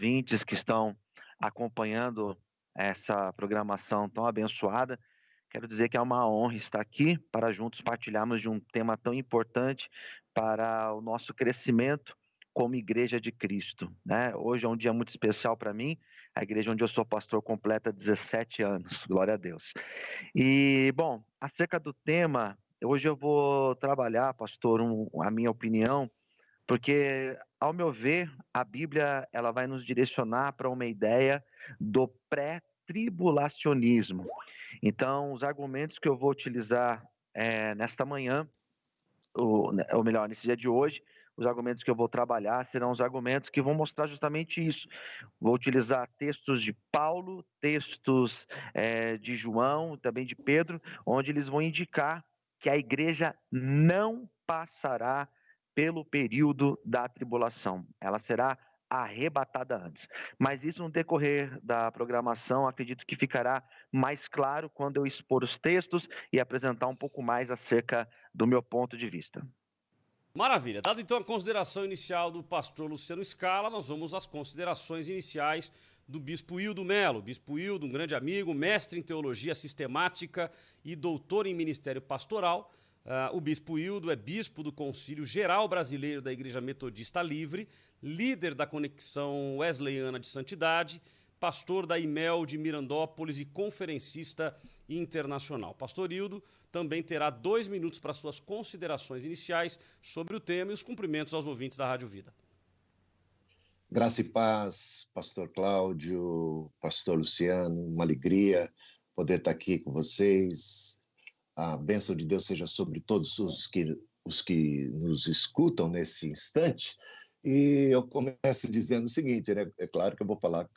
ouvintes que estão acompanhando essa programação tão abençoada. Quero dizer que é uma honra estar aqui para juntos partilharmos de um tema tão importante para o nosso crescimento como Igreja de Cristo, né? Hoje é um dia muito especial para mim. A igreja onde eu sou pastor completa 17 anos, glória a Deus. E, bom, acerca do tema, hoje eu vou trabalhar, pastor, a minha opinião, porque, ao meu ver, a Bíblia ela vai nos direcionar para uma ideia do pré-tribulacionismo. Então, os argumentos que eu vou utilizar nesta manhã, ou melhor, nesse dia de hoje, os argumentos que eu vou trabalhar serão os argumentos que vão mostrar justamente isso. Vou utilizar textos de Paulo, textos de João, também de Pedro, onde eles vão indicar que a igreja não passará pelo período da tribulação. Ela será arrebatada antes. Mas isso no decorrer da programação, acredito que ficará mais claro quando eu expor os textos e apresentar um pouco mais acerca do meu ponto de vista. Maravilha. Dado então a consideração inicial do pastor Luciano Scala, nós vamos às considerações iniciais do bispo Hildo Melo. Bispo Hildo, um grande amigo, mestre em teologia sistemática e doutor em ministério pastoral. O bispo Hildo é bispo do Concílio Geral Brasileiro da Igreja Metodista Livre, líder da Conexão Wesleyana de Santidade, pastor da IMEL de Mirandópolis e conferencista internacional. Pastor Hildo também terá 2 minutos para suas considerações iniciais sobre o tema e os cumprimentos aos ouvintes da Rádio Vida. Graça e paz, pastor Cláudio, pastor Luciano, uma alegria poder estar aqui com vocês. A bênção de Deus seja sobre todos os que nos escutam nesse instante. E eu começo dizendo o seguinte, né? É claro que eu vou falar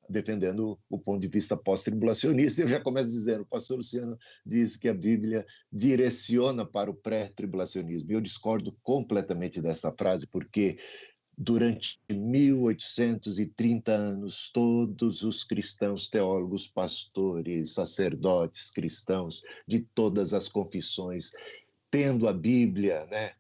defendendo o ponto de vista pós-tribulacionista. Eu já começo dizendo, o pastor Luciano diz que a Bíblia direciona para o pré-tribulacionismo. Eu discordo completamente dessa frase, porque durante 1830 anos, todos os cristãos, teólogos, pastores, sacerdotes cristãos de todas as confissões, tendo a Bíblia, né,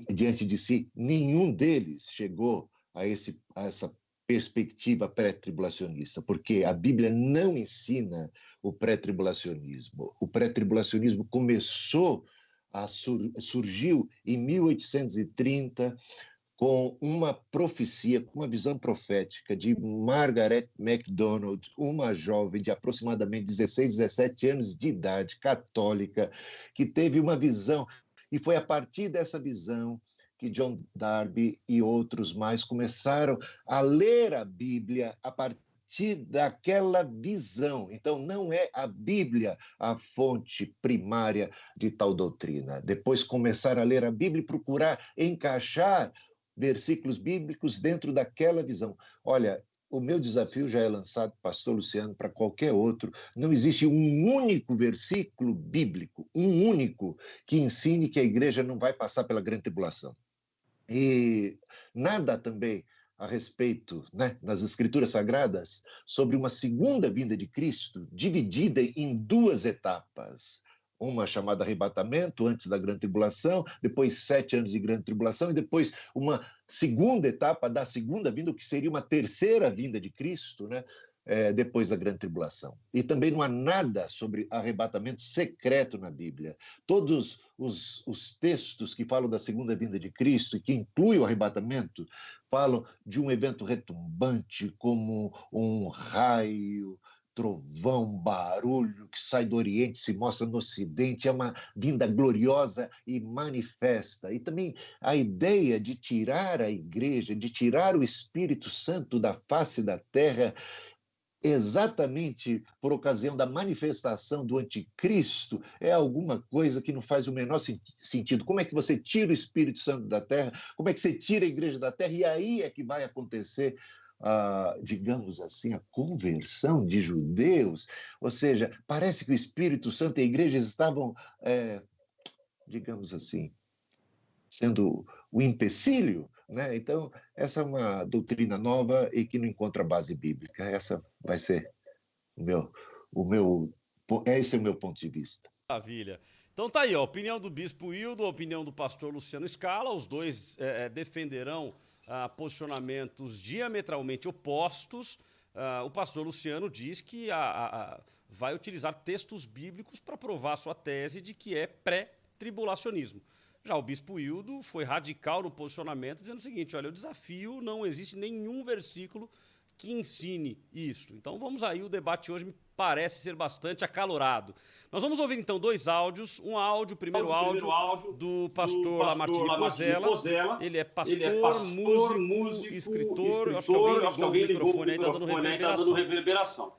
diante de si, nenhum deles chegou a essa perspectiva pré-tribulacionista, porque a Bíblia não ensina o pré-tribulacionismo. O pré-tribulacionismo surgiu em 1830 com uma profecia, com uma visão profética de Margaret MacDonald, uma jovem de aproximadamente 16, 17 anos de idade, católica, que teve uma visão, e foi a partir dessa visão que John Darby e outros mais começaram a ler a Bíblia a partir daquela visão. Então, não é a Bíblia a fonte primária de tal doutrina. Depois começaram a ler a Bíblia e procurar encaixar versículos bíblicos dentro daquela visão. Olha, o meu desafio já é lançado, pastor Luciano, para qualquer outro. Não existe um único versículo bíblico, um único, que ensine que a igreja não vai passar pela grande tribulação. E nada também a respeito, né, nas Escrituras Sagradas, sobre uma segunda vinda de Cristo, dividida em 2 etapas. Uma chamada arrebatamento, antes da grande tribulação, depois 7 anos de grande tribulação, e depois uma segunda etapa da segunda vinda, o que seria uma terceira vinda de Cristo, né, depois da grande tribulação. E também não há nada sobre arrebatamento secreto na Bíblia. Todos os textos que falam da segunda vinda de Cristo e que incluem o arrebatamento, falam de um evento retumbante, como um raio, trovão, barulho que sai do Oriente, se mostra no Ocidente, é uma vinda gloriosa e manifesta. E também a ideia de tirar a igreja, de tirar o Espírito Santo da face da terra, exatamente por ocasião da manifestação do anticristo, é alguma coisa que não faz o menor sentido. Como é que você tira o Espírito Santo da terra? Como é que você tira a igreja da terra? E aí é que vai acontecer digamos assim, a conversão de judeus. Ou seja, parece que o Espírito Santo e a igreja estavam, digamos assim, sendo o empecilho, né? Então, essa é uma doutrina nova e que não encontra base bíblica. Essa vai ser esse é o meu ponto de vista. Maravilha. Então tá aí, a opinião do bispo Hildo, a opinião do pastor Luciano Scala, os dois defenderão posicionamentos diametralmente opostos, o pastor Luciano diz que vai utilizar textos bíblicos para provar a sua tese de que é pré-tribulacionismo. Já o bispo Hildo foi radical no posicionamento, dizendo o seguinte: olha, eu desafio, não existe nenhum versículo que ensine isso. Então vamos aí, o debate hoje me parece ser bastante acalorado. Nós vamos ouvir então dois áudios. O primeiro áudio do pastor Lamartine Pozella. Ele é pastor, músico, escritor. Acho que alguém ligou o microfone aí, está dando reverberação.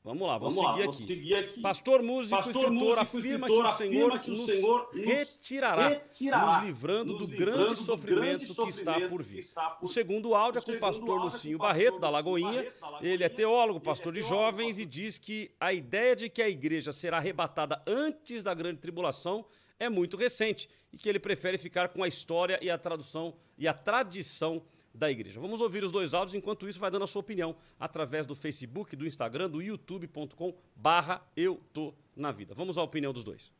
Vamos lá, vamos seguir aqui. Pastor, músico, escritor afirma que o Senhor nos retirará, nos livrando do grande sofrimento que está por vir. O segundo áudio é com o pastor Lucinho Barreto, da Lagoinha. Ele é teólogo, pastor de jovens, e diz que a ideia de que a igreja será arrebatada antes da grande tribulação é muito recente e que ele prefere ficar com a história e a tradução e a tradição da igreja. Vamos ouvir os dois áudios, enquanto isso vai dando a sua opinião através do Facebook, do Instagram, do youtube.com/eutonavida. Vamos à opinião dos dois.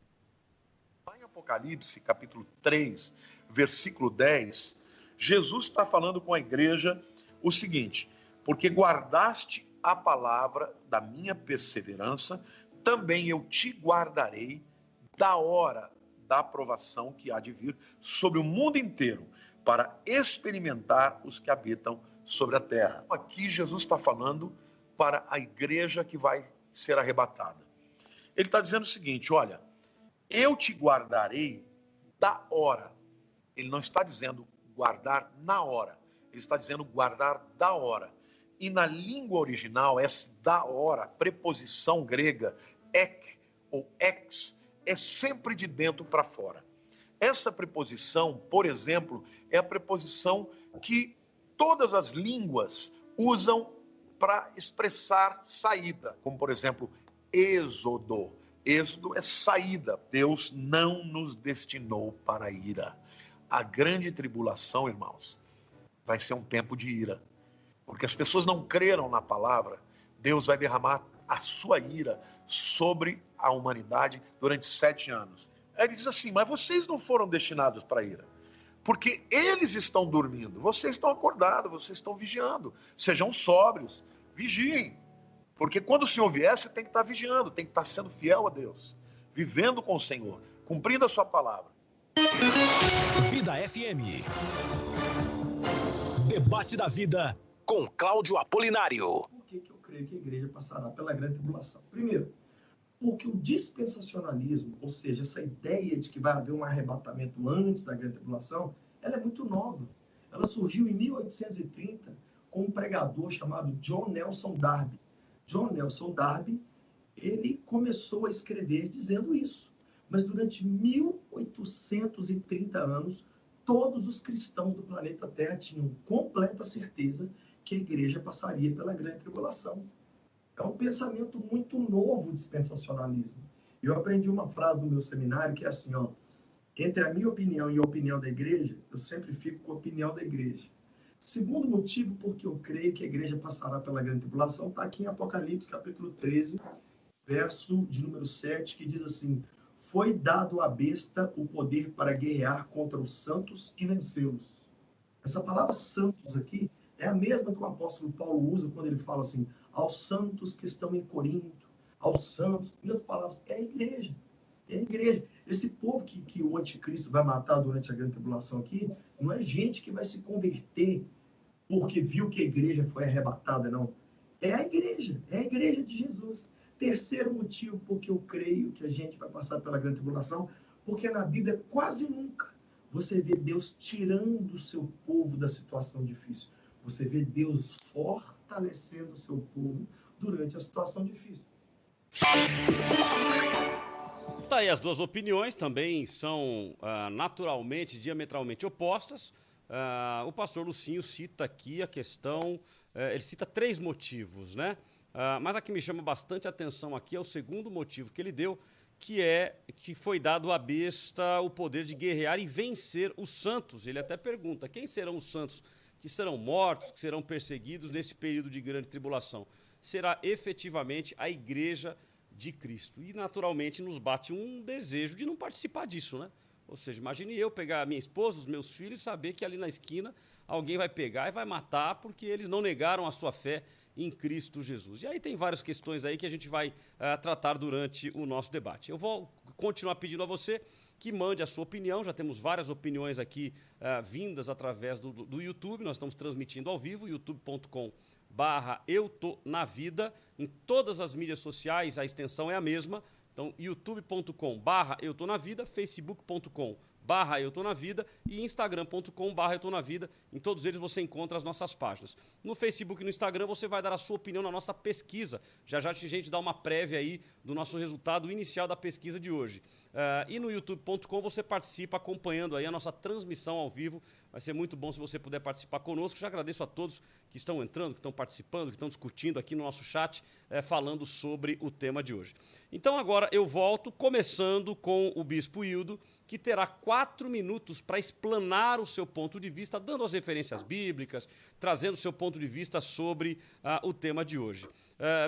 Lá em Apocalipse, capítulo 3, versículo 10, Jesus está falando com a igreja o seguinte: porque guardaste a palavra da minha perseverança, também eu te guardarei da hora da aprovação que há de vir sobre o mundo inteiro, para experimentar os que habitam sobre a terra. Aqui Jesus está falando para a igreja que vai ser arrebatada. Ele está dizendo o seguinte: olha, eu te guardarei da hora. Ele não está dizendo guardar na hora, ele está dizendo guardar da hora. E na língua original, essa da hora, preposição grega, ek ou ex, é sempre de dentro para fora. Essa preposição, por exemplo, é a preposição que todas as línguas usam para expressar saída, como, por exemplo, êxodo. Êxodo é saída. Deus não nos destinou para a ira. A grande tribulação, irmãos, vai ser um tempo de ira, porque as pessoas não creram na palavra. Deus vai derramar a sua ira sobre a humanidade durante 7 anos. Aí ele diz assim: mas vocês não foram destinados para a ira, porque eles estão dormindo, vocês estão acordados, vocês estão vigiando. Sejam sóbrios, vigiem, porque quando o Senhor vier, você tem que estar vigiando, tem que estar sendo fiel a Deus, vivendo com o Senhor, cumprindo a sua palavra. Vida FM. Debate da vida com Cláudio Apolinário. Por que eu creio que a igreja passará pela grande tribulação? Primeiro, porque o dispensacionalismo, ou seja, essa ideia de que vai haver um arrebatamento antes da grande tribulação, ela é muito nova. Ela surgiu em 1830 com um pregador chamado John Nelson Darby. John Nelson Darby, ele começou a escrever dizendo isso. Mas durante 1830 anos, todos os cristãos do planeta Terra tinham completa certeza que a igreja passaria pela grande tribulação. É um pensamento muito novo, o dispensacionalismo. Eu aprendi uma frase no meu seminário que é assim, ó: entre a minha opinião e a opinião da igreja, eu sempre fico com a opinião da igreja. Segundo motivo porque eu creio que a igreja passará pela grande tribulação está aqui em Apocalipse, capítulo 13, verso de número 7, que diz assim: foi dado à besta o poder para guerrear contra os santos e vencê-los. Essa palavra santos aqui é a mesma que o apóstolo Paulo usa quando ele fala assim: aos santos que estão em Corinto, aos santos, em outras palavras, é a igreja. É a igreja. Esse povo que o anticristo vai matar durante a grande tribulação aqui, não é gente que vai se converter porque viu que a igreja foi arrebatada, não. É a igreja de Jesus. Terceiro motivo porque eu creio que a gente vai passar pela grande tribulação, porque na Bíblia quase nunca você vê Deus tirando o seu povo da situação difícil. Você vê Deus fortalecendo o seu povo durante a situação difícil. Tá aí, as duas opiniões também são naturalmente, diametralmente opostas. O pastor Lucinho cita aqui a questão, ele cita 3 motivos, né? Mas a que me chama bastante atenção aqui é o segundo motivo que ele deu, que é que foi dado à besta o poder de guerrear e vencer os santos. Ele até pergunta: quem serão os santos que serão mortos, que serão perseguidos nesse período de grande tribulação? Será efetivamente a igreja de Cristo. E naturalmente nos bate um desejo de não participar disso, né? Ou seja, imagine eu pegar a minha esposa, os meus filhos, e saber que ali na esquina alguém vai pegar e vai matar porque eles não negaram a sua fé em Cristo Jesus. E aí tem várias questões aí que a gente vai tratar durante o nosso debate. Eu vou continuar pedindo a você que mande a sua opinião. Já temos várias opiniões aqui vindas através do YouTube. Nós estamos transmitindo ao vivo, youtube.com/eutonavida. Em todas as mídias sociais a extensão é a mesma. Então, youtube.com/eutonavida, facebook.com/eutonavida e instagram.com/eutonavida. Em todos eles você encontra as nossas páginas. No Facebook e no Instagram você vai dar a sua opinião na nossa pesquisa. Já a gente dá uma prévia aí do nosso resultado inicial da pesquisa de hoje. E no youtube.com você participa acompanhando aí a nossa transmissão ao vivo. Vai ser muito bom se você puder participar conosco. Já agradeço a todos que estão entrando, que estão participando, que estão discutindo aqui no nosso chat, falando sobre o tema de hoje. Então agora eu volto, começando com o Bispo Hildo, que terá 4 minutos para explanar o seu ponto de vista, dando as referências bíblicas, trazendo o seu ponto de vista sobre o tema de hoje.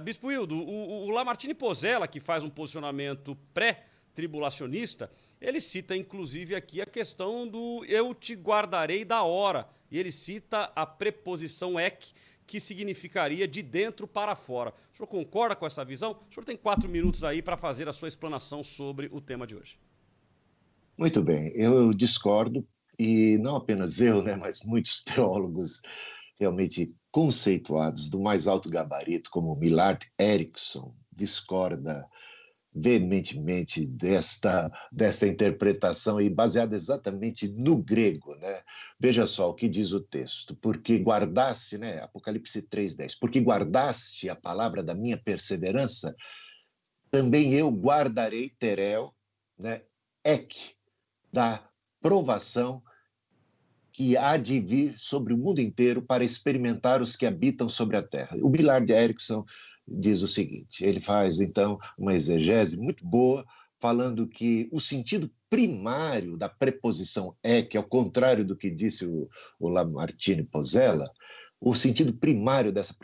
Bispo Hildo, o Lamartine Pozzella, que faz um posicionamento pré-tribulacionista, ele cita, inclusive, aqui a questão do eu te guardarei da hora. E ele cita a preposição ek, que significaria de dentro para fora. O senhor concorda com essa visão? O senhor tem 4 minutos aí para fazer a sua explanação sobre o tema de hoje. Muito bem, eu discordo, e não apenas eu, né, mas muitos teólogos realmente conceituados do mais alto gabarito, como Millard Erickson, discorda veementemente desta interpretação e baseada exatamente no grego, né? Veja só o que diz o texto: porque guardaste, né, Apocalipse 3:10, porque guardaste a palavra da minha perseverança, também eu guardarei terel, né, ek, da provação que há de vir sobre o mundo inteiro para experimentar os que habitam sobre a terra. O Millard Erickson diz o seguinte, ele faz, então, uma exegese muito boa, falando que o sentido primário da preposição ek, ao contrário do que disse o Lamartine Pozzella, o sentido primário dessa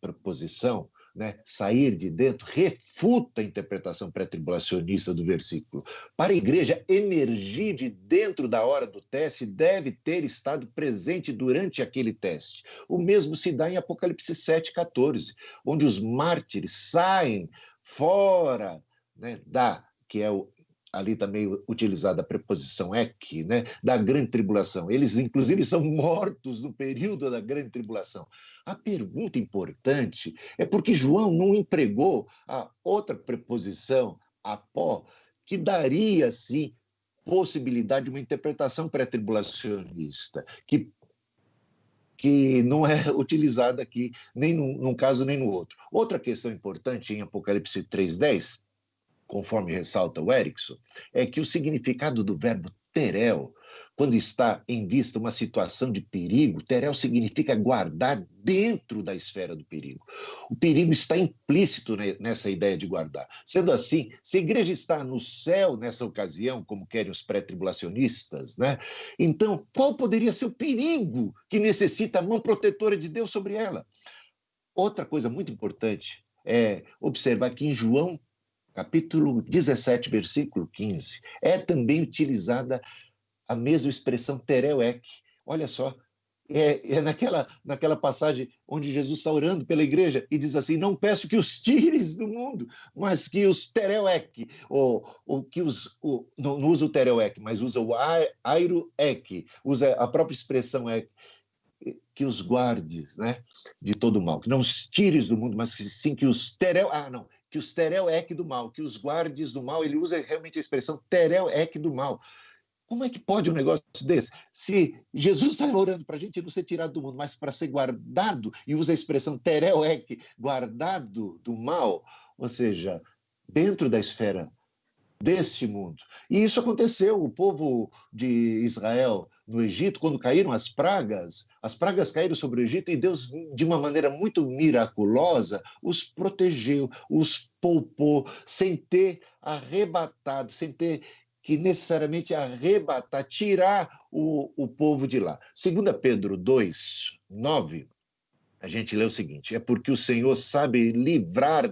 preposição, né, sair de dentro, refuta a interpretação pré-tribulacionista do versículo. Para a igreja emergir de dentro da hora do teste, deve ter estado presente durante aquele teste. O mesmo se dá em Apocalipse 7:14, onde os mártires saem fora, né, que é ali também utilizada a preposição ek, né, da grande tribulação. Eles, inclusive, são mortos no período da grande tribulação. A pergunta importante é porque João não empregou a outra preposição, apó, que daria, sim, possibilidade de uma interpretação pré-tribulacionista, que não é utilizada aqui, nem num caso nem no outro. Outra questão importante em Apocalipse 3:10, conforme ressalta o Erickson, é que o significado do verbo terel, quando está em vista uma situação de perigo, terel significa guardar dentro da esfera do perigo. O perigo está implícito nessa ideia de guardar. Sendo assim, se a igreja está no céu nessa ocasião, como querem os pré-tribulacionistas, né? Então, qual poderia ser o perigo que necessita a mão protetora de Deus sobre ela? Outra coisa muito importante é observar que em João capítulo 17, versículo 15, é também utilizada a mesma expressão terel ek. Olha só, é naquela passagem onde Jesus está orando pela igreja e diz assim, não peço que os tires do mundo, mas que os terel ek, ou que não usa o terel ek, mas usa o airo ek, usa a própria expressão ek, que os guardes, né, de todo o mal, que não os tires do mundo, mas que sim que os terel, que os terel ek do mal, que os guardes do mal, ele usa realmente a expressão terel ek do mal. Como é que pode um negócio desse? Se Jesus está orando para a gente não ser tirado do mundo, mas para ser guardado, e usa a expressão terel ek, guardado do mal, ou seja, dentro da esfera deste mundo. E isso aconteceu, o povo de Israel no Egito, quando caíram as pragas caíram sobre o Egito e Deus, de uma maneira muito miraculosa, os protegeu, os poupou, sem ter arrebatado, sem ter que necessariamente arrebatar, tirar o povo de lá. 2 Pedro 2:9, a gente lê o seguinte, é porque o Senhor sabe livrar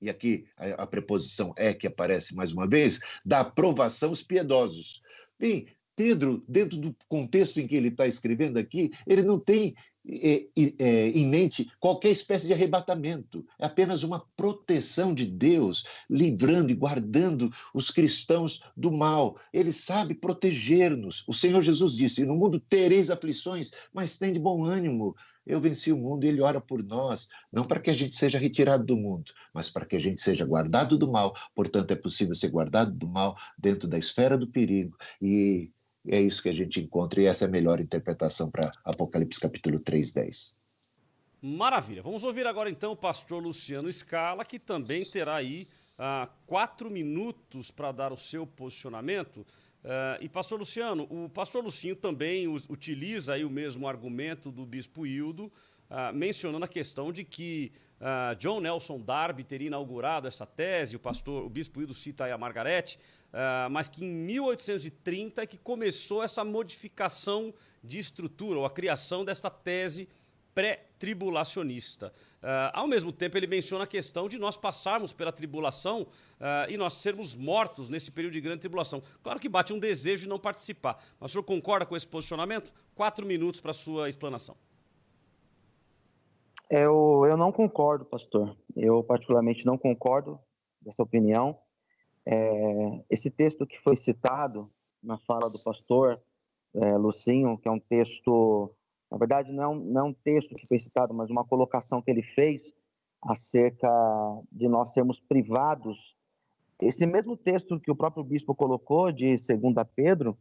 e aqui a preposição é que aparece mais uma vez, da aprovação os piedosos. Bem, Pedro, dentro do contexto em que ele está escrevendo aqui, ele não tem em mente qualquer espécie de arrebatamento. É apenas uma proteção de Deus, livrando e guardando os cristãos do mal. Ele sabe proteger-nos. O Senhor Jesus disse: no mundo tereis aflições, mas tem de bom ânimo. Eu venci o mundo e ele ora por nós, não para que a gente seja retirado do mundo, mas para que a gente seja guardado do mal. Portanto, é possível ser guardado do mal dentro da esfera do perigo. E é isso que a gente encontra, e essa é a melhor interpretação para Apocalipse capítulo 3:10. Maravilha. Vamos ouvir agora então o pastor Luciano Scala, que também terá aí 4 minutos para dar o seu posicionamento. E pastor Luciano, o pastor Lucinho também utiliza aí o mesmo argumento do bispo Hildo, mencionando a questão de que John Nelson Darby teria inaugurado essa tese, o bispo Hildo cita aí a Margarete, mas que em 1830 é que começou essa modificação de estrutura, ou a criação dessa tese pré-tribulacionista. Ao mesmo tempo, ele menciona a questão de nós passarmos pela tribulação e nós sermos mortos nesse período de grande tribulação. Claro que bate um desejo de não participar, mas o senhor concorda com esse posicionamento? 4 minutos para a sua explanação. Eu não concordo, pastor. Eu particularmente não concordo dessa opinião. Esse texto que foi citado na fala do pastor Lucinho, que é um texto, na verdade não é um texto que foi citado, mas uma colocação que ele fez acerca de nós sermos privados. Esse mesmo texto que o próprio bispo colocou, de 2 Pedro,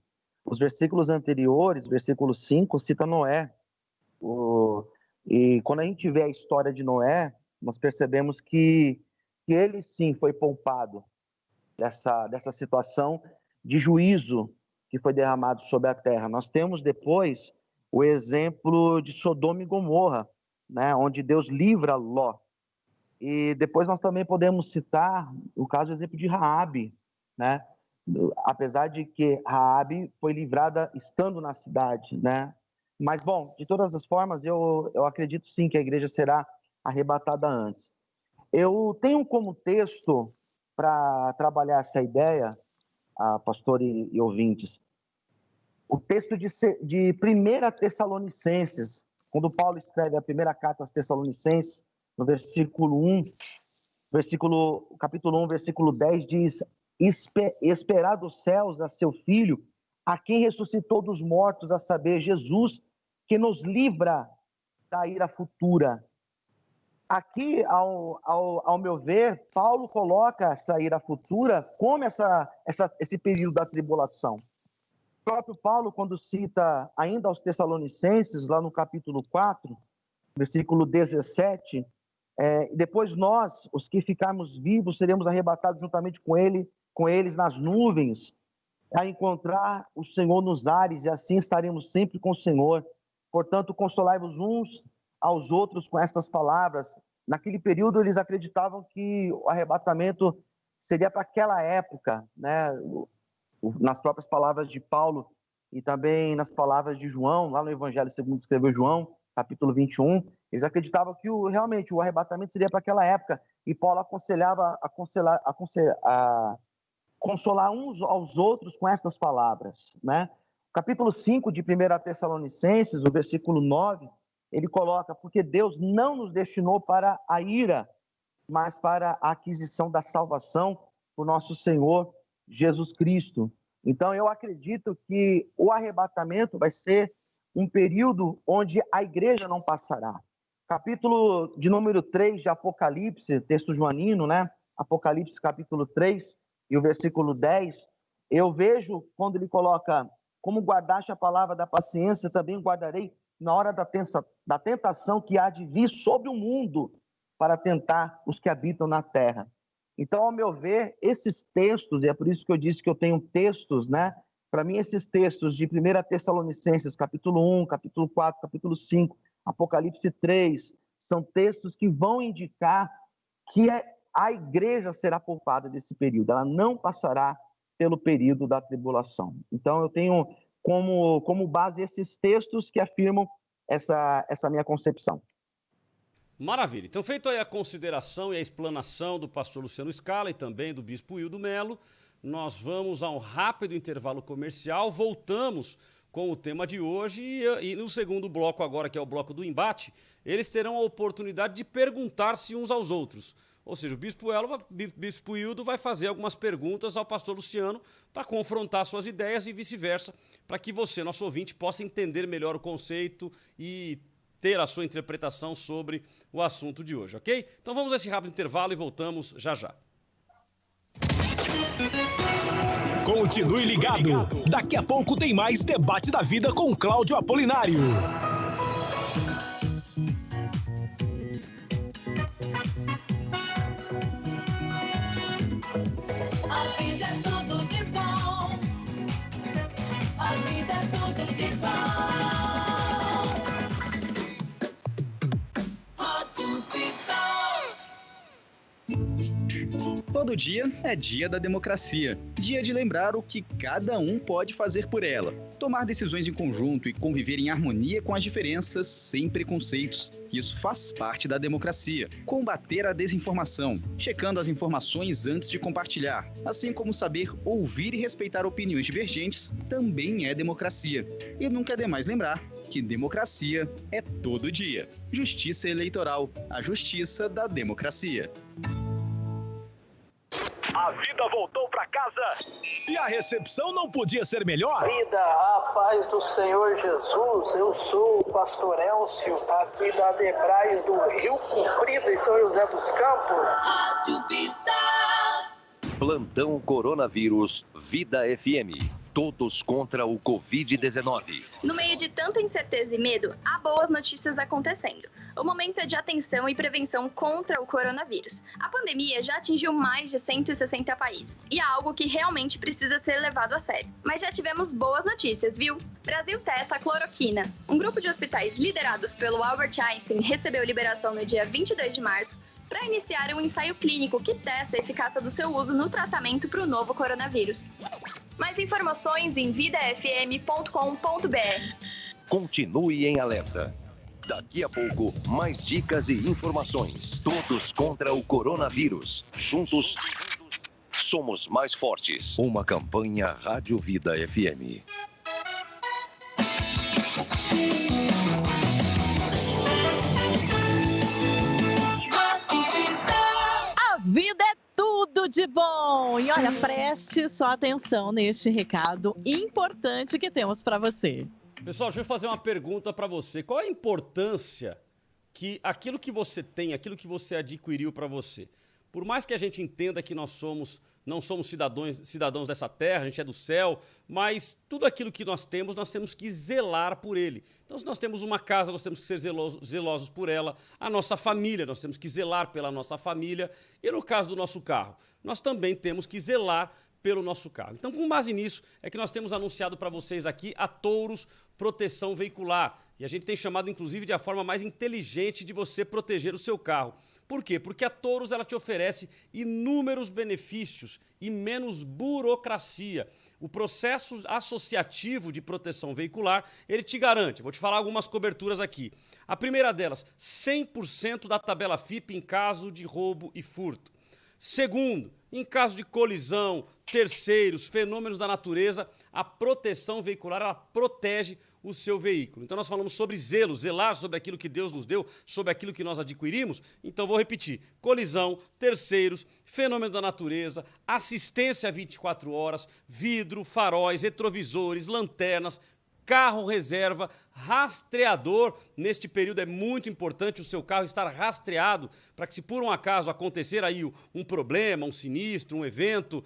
os versículos anteriores, versículo 5, cita Noé. E quando a gente vê a história de Noé, nós percebemos que ele sim foi poupado dessa situação de juízo que foi derramado sobre a terra. Nós temos depois o exemplo de Sodoma e Gomorra, né, onde Deus livra Ló. E depois nós também podemos citar o exemplo de Raabe, né? Apesar de que Raabe foi livrada estando na cidade, né? Mas, bom, de todas as formas, eu acredito sim que a igreja será arrebatada antes. Eu tenho como texto para trabalhar essa ideia, pastor e ouvintes, o texto de 1 Tessalonicenses, quando Paulo escreve a primeira carta aos Tessalonicenses, no capítulo 1, versículo 10, diz: esperar dos céus a seu Filho, a quem ressuscitou dos mortos, a saber, Jesus, que nos livra da ira futura. Aqui, ao meu ver, Paulo coloca essa ira futura como esse período da tribulação. O próprio Paulo, quando cita ainda aos Tessalonicenses, lá no capítulo 4, versículo 17, depois nós, os que ficarmos vivos, seremos arrebatados juntamente com eles nas nuvens, a encontrar o Senhor nos ares, e assim estaremos sempre com o Senhor. Portanto, consolai-vos uns aos outros com estas palavras. Naquele período, eles acreditavam que o arrebatamento seria para aquela época, né? Nas próprias palavras de Paulo e também nas palavras de João, lá no Evangelho segundo escreveu João, capítulo 21, eles acreditavam que realmente o arrebatamento seria para aquela época, e Paulo aconselhava a consolar uns aos outros com estas palavras, né? Capítulo 5 de 1 Tessalonicenses, o versículo 9, ele coloca: porque Deus não nos destinou para a ira, mas para a aquisição da salvação por nosso Senhor Jesus Cristo. Então, eu acredito que o arrebatamento vai ser um período onde a igreja não passará. Capítulo de número 3 de Apocalipse, texto joanino, né? Apocalipse capítulo 3 e o versículo 10, eu vejo quando ele coloca: como guardaste a palavra da paciência, também guardarei na hora da tentação que há de vir sobre o mundo para tentar os que habitam na terra. Então, ao meu ver, esses textos, e é por isso que eu disse que eu tenho textos, né? Para mim, esses textos de 1 Tessalonicenses, capítulo 1, capítulo 4, capítulo 5, Apocalipse 3, são textos que vão indicar que a igreja será poupada desse período, ela não passará pelo período da tribulação. Então, eu tenho como base esses textos que afirmam essa minha concepção. Maravilha. Então, feito aí a consideração e a explanação do pastor Luciano Scala e também do bispo Hildo Melo, nós vamos a um rápido intervalo comercial, voltamos com o tema de hoje e no segundo bloco agora, que é o bloco do embate, eles terão a oportunidade de perguntar-se uns aos outros. Ou seja, o bispo Hildo vai fazer algumas perguntas ao pastor Luciano para confrontar suas ideias e vice-versa, para que você, nosso ouvinte, possa entender melhor o conceito e ter a sua interpretação sobre o assunto de hoje, ok? Então vamos a esse rápido intervalo e voltamos já já. Continue ligado. Daqui a pouco tem mais Debate da Vida com Cláudio Apolinário. A vida é tudo de bom. A vida é tudo de bom. Rádio Vital. Todo dia é dia da democracia. Dia de lembrar o que cada um pode fazer por ela. Tomar decisões em conjunto e conviver em harmonia com as diferenças, sem preconceitos. Isso faz parte da democracia. Combater a desinformação, checando as informações antes de compartilhar. Assim como saber ouvir e respeitar opiniões divergentes, também é democracia. E nunca é demais lembrar que democracia é todo dia. Justiça eleitoral, a justiça da democracia. A vida voltou pra casa e a recepção não podia ser melhor. Vida, a paz do Senhor Jesus. Eu sou o pastor Elcio, aqui da Debrais do Rio Comprido, em São José dos Campos. Rádio Vital. Plantão Coronavírus Vida FM. Todos contra o Covid-19. No meio de tanta incerteza e medo, há boas notícias acontecendo. O momento é de atenção e prevenção contra o coronavírus. A pandemia já atingiu mais de 160 países e é algo que realmente precisa ser levado a sério. Mas já tivemos boas notícias, viu? Brasil testa a cloroquina. Um grupo de hospitais liderados pelo Albert Einstein recebeu liberação no dia 22 de março para iniciar um ensaio clínico que testa a eficácia do seu uso no tratamento para o novo coronavírus. Mais informações em vidafm.com.br. Continue em alerta. Daqui a pouco, mais dicas e informações. Todos contra o coronavírus. Juntos, somos mais fortes. Uma campanha Rádio Vida FM. A vida é tudo de bom! E olha, preste sua atenção neste recado importante que temos para você. Pessoal, deixa eu fazer uma pergunta para você. Qual é a importância que aquilo que você tem, aquilo que você adquiriu para você? Por mais que a gente entenda que nós não somos cidadãos dessa terra, a gente é do céu, mas tudo aquilo que nós temos que zelar por ele. Então, se nós temos uma casa, nós temos que ser zelosos por ela. A nossa família, nós temos que zelar pela nossa família. E no caso do nosso carro, nós também temos que zelar pelo nosso carro. Então, com base nisso, é que nós temos anunciado para vocês aqui a Touros Proteção Veicular. E a gente tem chamado, inclusive, de a forma mais inteligente de você proteger o seu carro. Por quê? Porque a Touros ela te oferece inúmeros benefícios e menos burocracia. O processo associativo de proteção veicular, ele te garante. Vou te falar algumas coberturas aqui. A primeira delas, 100% da tabela FIP em caso de roubo e furto. Segundo, em caso de colisão, terceiros, fenômenos da natureza, a proteção veicular ela protege o seu veículo. Então nós falamos sobre zelo, zelar sobre aquilo que Deus nos deu, sobre aquilo que nós adquirimos. Então vou repetir, colisão, terceiros, fenômeno da natureza, assistência 24 horas, vidro, faróis, retrovisores, lanternas, carro reserva, rastreador. Neste período é muito importante o seu carro estar rastreado para que, se por um acaso acontecer aí um problema, um sinistro, um evento,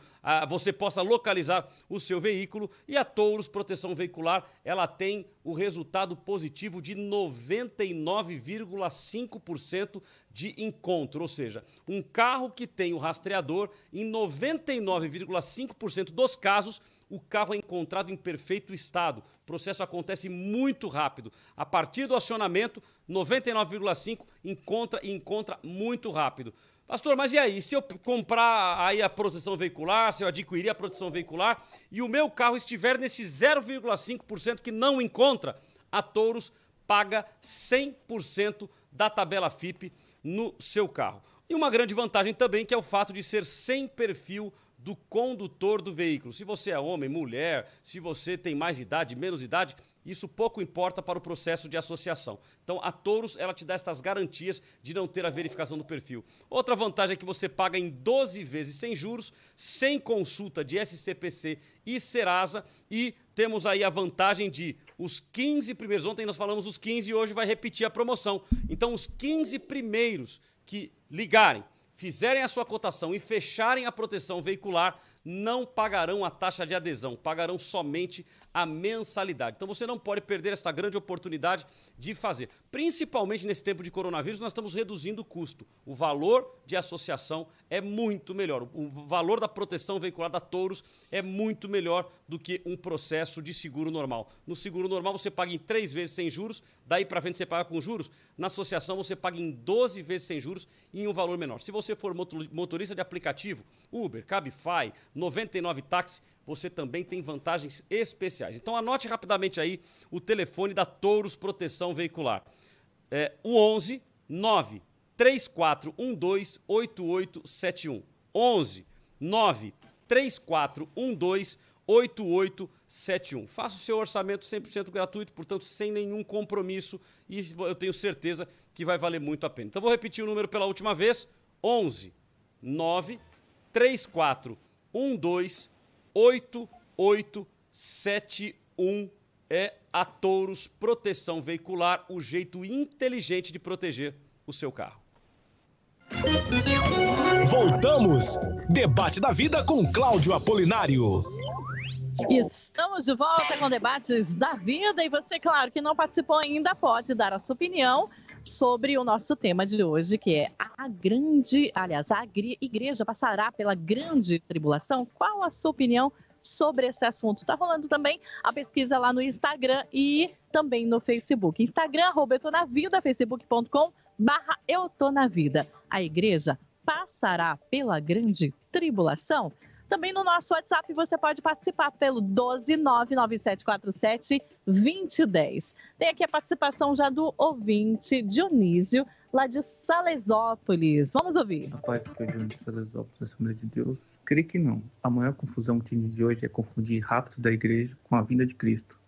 você possa localizar o seu veículo. E a Touros Proteção Veicular, ela tem o resultado positivo de 99,5% de encontro, ou seja, um carro que tem o rastreador, em 99,5% dos casos, o carro é encontrado em perfeito estado. O processo acontece muito rápido. A partir do acionamento, 99,5% encontra muito rápido. Pastor, mas e aí? Se eu comprar aí a proteção veicular, se eu adquirir a proteção veicular e o meu carro estiver nesse 0,5% que não encontra, a Touros paga 100% da tabela FIPE no seu carro. E uma grande vantagem também, que é o fato de ser sem perfil do condutor do veículo. Se você é homem, mulher, se você tem mais idade, menos idade, isso pouco importa para o processo de associação. Então, a Touros, ela te dá estas garantias de não ter a verificação do perfil. Outra vantagem é que você paga em 12 vezes sem juros, sem consulta de SCPC e Serasa, e temos aí a vantagem de os 15 primeiros, ontem nós falamos os 15 e hoje vai repetir a promoção. Então, os 15 primeiros que ligarem, fizerem a sua cotação e fecharem a proteção veicular, não pagarão a taxa de adesão, pagarão somente a mensalidade. Então você não pode perder essa grande oportunidade de fazer. Principalmente nesse tempo de coronavírus, nós estamos reduzindo o custo. O valor de associação é muito melhor. O valor da proteção veicular da Touros é muito melhor do que um processo de seguro normal. No seguro normal você paga em 3 vezes sem juros, daí para frente você paga com juros. Na associação você paga em 12 vezes sem juros e em um valor menor. Se você for motorista de aplicativo, Uber, Cabify, 99 táxi, você também tem vantagens especiais. Então anote rapidamente aí o telefone da Touros Proteção Veicular. É o 11 9 3412 8871. 11 9 3412 8871. Faça o seu orçamento 100% gratuito, portanto, sem nenhum compromisso, e eu tenho certeza que vai valer muito a pena. Então, vou repetir o número pela última vez: 11 9 3412 8871. É a Touros Proteção Veicular, o jeito inteligente de proteger o seu carro. Voltamos! Debate da Vida com Cláudio Apolinário. Estamos de volta com Debates da Vida e você, claro, que não participou ainda, pode dar a sua opinião sobre o nosso tema de hoje, que é a igreja passará pela grande tribulação? Qual a sua opinião sobre esse assunto? Está rolando também a pesquisa lá no Instagram e também no Facebook. Instagram, @eutonavida, facebook.com/eutonavida. A igreja passará pela grande tribulação? Também no nosso WhatsApp você pode participar pelo 12997472010. Tem aqui a participação já do ouvinte Dionísio, lá de Salesópolis. Vamos ouvir. Rapaz, que é o Dionísio de Salesópolis, Assembleia de Deus. Creio que não. A maior confusão que tem de hoje é confundir rapto da igreja com a vinda de Cristo.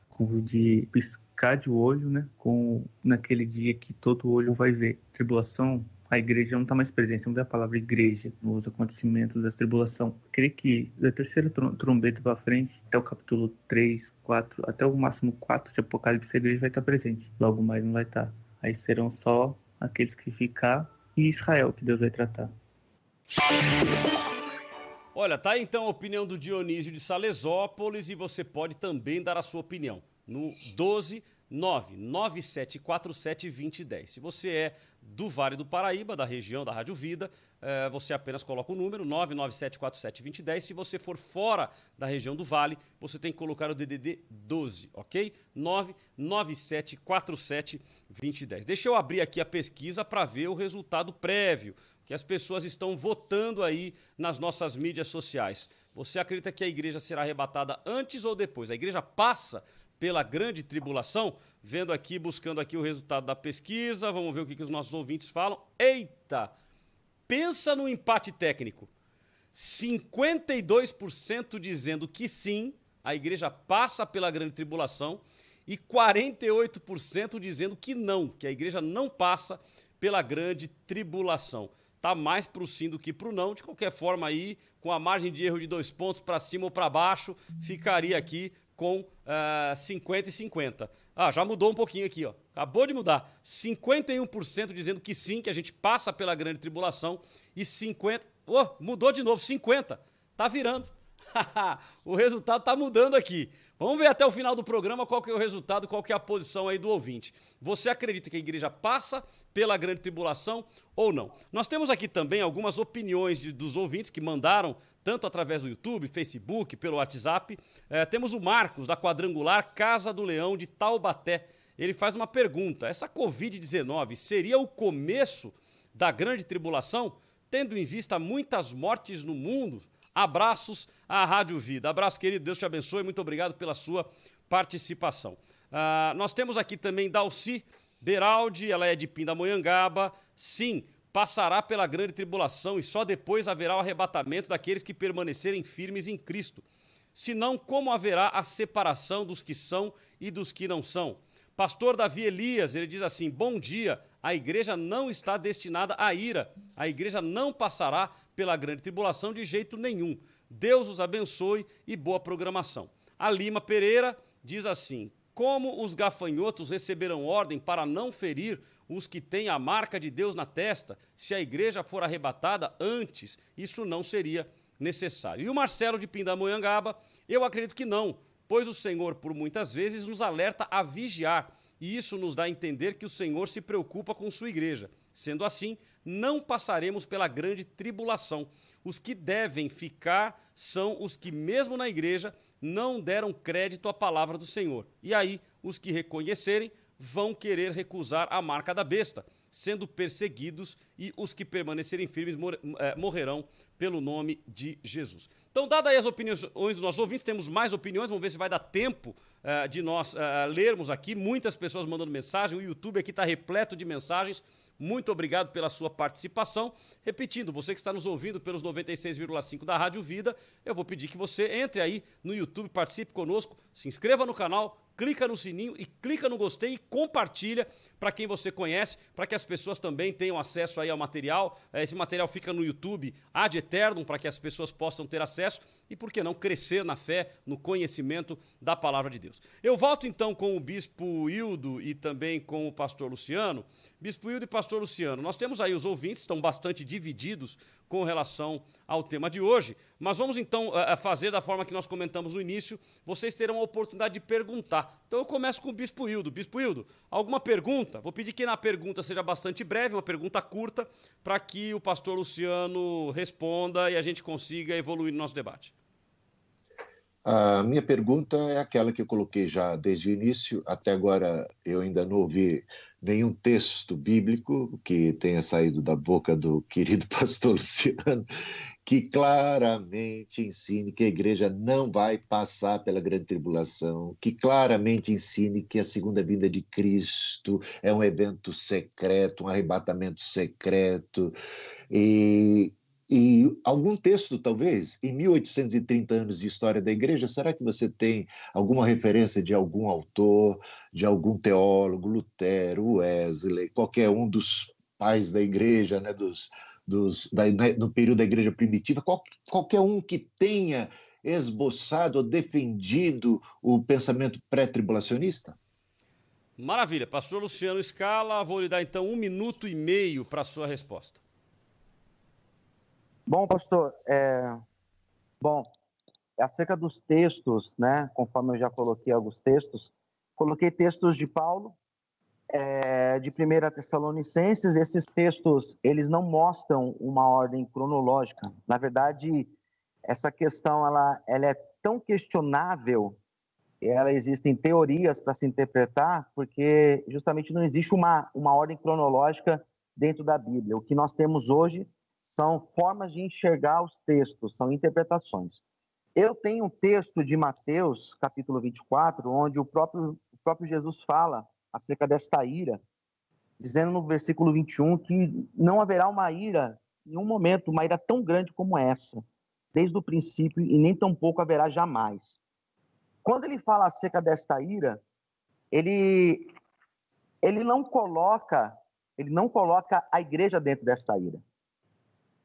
Confundir piscar de olho, né, com naquele dia que todo olho vai ver. Tribulação, a igreja não está mais presente, não vê a palavra igreja nos acontecimentos da tribulação. Creio que da terceira trombeta para frente, até o capítulo 3, 4, até o máximo 4 de Apocalipse, a igreja vai estar presente. Logo mais não vai estar. Aí serão só aqueles que ficar e Israel que Deus vai tratar. Olha, tá aí então a opinião do Dionísio de Salesópolis e você pode também dar a sua opinião no 12997472010. Se você é do Vale do Paraíba, da região da Rádio Vida, você apenas coloca o número 997472010. Se você for fora da região do Vale, você tem que colocar o DDD 12, ok? 997472010. Deixa eu abrir aqui a pesquisa para ver o resultado prévio, que as pessoas estão votando aí nas nossas mídias sociais. Você acredita que a igreja será arrebatada antes ou depois? A igreja passa pela grande tribulação? Vendo aqui, buscando aqui o resultado da pesquisa, vamos ver o que os nossos ouvintes falam. Eita! Pensa no empate técnico. 52% dizendo que sim, a igreja passa pela grande tribulação, e 48% dizendo que não, que a igreja não passa pela grande tribulação. Tá mais pro sim do que pro não. De qualquer forma aí, com a margem de erro de 2 pontos para cima ou para baixo, ficaria aqui com 50 e 50. Ah, já mudou um pouquinho aqui, ó. Acabou de mudar. 51% dizendo que sim, que a gente passa pela grande tribulação, e 50%... Oh, mudou de novo, 50%. Tá virando. O resultado tá mudando aqui. Vamos ver até o final do programa qual que é o resultado, qual que é a posição aí do ouvinte. Você acredita que a igreja passa pela grande tribulação ou não? Nós temos aqui também algumas opiniões dos ouvintes que mandaram, tanto através do YouTube, Facebook, pelo WhatsApp. Temos o Marcos, da Quadrangular Casa do Leão, de Taubaté. Ele faz uma pergunta: essa Covid-19 seria o começo da grande tribulação, tendo em vista muitas mortes no mundo? Abraços à Rádio Vida. Abraço, querido. Deus te abençoe. Muito obrigado pela sua participação. Nós temos aqui também Dalci, Beraldi, ela é de Pindamonhangaba. Sim, passará pela grande tribulação e só depois haverá o arrebatamento daqueles que permanecerem firmes em Cristo. Senão, como haverá a separação dos que são e dos que não são? Pastor Davi Elias, ele diz assim: bom dia, a igreja não está destinada à ira, a igreja não passará pela grande tribulação de jeito nenhum. Deus os abençoe e boa programação. A Lima Pereira diz assim: como os gafanhotos receberão ordem para não ferir os que têm a marca de Deus na testa, se a igreja for arrebatada antes, isso não seria necessário. E o Marcelo de Pindamonhangaba, eu acredito que não, pois o Senhor, por muitas vezes, nos alerta a vigiar, e isso nos dá a entender que o Senhor se preocupa com sua igreja. Sendo assim, não passaremos pela grande tribulação. Os que devem ficar são os que, mesmo na igreja, não deram crédito à palavra do Senhor. E aí, os que reconhecerem vão querer recusar a marca da besta, sendo perseguidos, e os que permanecerem firmes morrerão pelo nome de Jesus. Então, dadas aí as opiniões dos nossos ouvintes, temos mais opiniões, vamos ver se vai dar tempo de nós lermos aqui. Muitas pessoas mandando mensagem, o YouTube aqui está repleto de mensagens. Muito obrigado pela sua participação. Repetindo, você que está nos ouvindo pelos 96,5 da Rádio Vida, eu vou pedir que você entre aí no YouTube, participe conosco, se inscreva no canal, clica no sininho e clica no gostei e compartilha para quem você conhece, para que as pessoas também tenham acesso aí ao material. Esse material fica no YouTube ad eternum, para que as pessoas possam ter acesso e, por que não, crescer na fé, no conhecimento da palavra de Deus. Eu volto então com o Bispo Hildo e também com o Pastor Luciano. Bispo Hildo e Pastor Luciano, nós temos aí os ouvintes, estão bastante divididos com relação ao tema de hoje, mas vamos então fazer da forma que nós comentamos no início. Vocês terão a oportunidade de perguntar. Então eu começo com o Bispo Hildo. Bispo Hildo, alguma pergunta? Vou pedir que na pergunta seja bastante breve, uma pergunta curta, para que o Pastor Luciano responda e a gente consiga evoluir no nosso debate. A minha pergunta é aquela que eu coloquei já desde o início. Até agora eu ainda não ouvi nenhum texto bíblico que tenha saído da boca do querido pastor Luciano que claramente ensine que a igreja não vai passar pela grande tribulação, que claramente ensine que a segunda vinda de Cristo é um evento secreto, um arrebatamento secreto. E algum texto, talvez, em 1830 anos de história da igreja, será que você tem alguma referência de algum autor, de algum teólogo, Lutero, Wesley, qualquer um dos pais da igreja, né, no período da igreja primitiva, qualquer um que tenha esboçado ou defendido o pensamento pré-tribulacionista? Maravilha. Pastor Luciano Scala, vou lhe dar então 1 minuto e meio para a sua resposta. Bom, pastor, acerca dos textos, né, conforme eu já coloquei alguns textos, coloquei textos de Paulo, de 1 Tessalonicenses. Esses textos, eles não mostram uma ordem cronológica. Na verdade, essa questão, ela é tão questionável, existem teorias para se interpretar, porque justamente não existe uma ordem cronológica dentro da Bíblia. O que nós temos hoje são formas de enxergar os textos, são interpretações. Eu tenho um texto de Mateus, capítulo 24, onde o próprio Jesus fala acerca desta ira, dizendo no versículo 21 que não haverá uma ira, em um momento, uma ira tão grande como essa, desde o princípio, e nem tampouco haverá jamais. Quando ele fala acerca desta ira, ele não coloca a igreja dentro desta ira.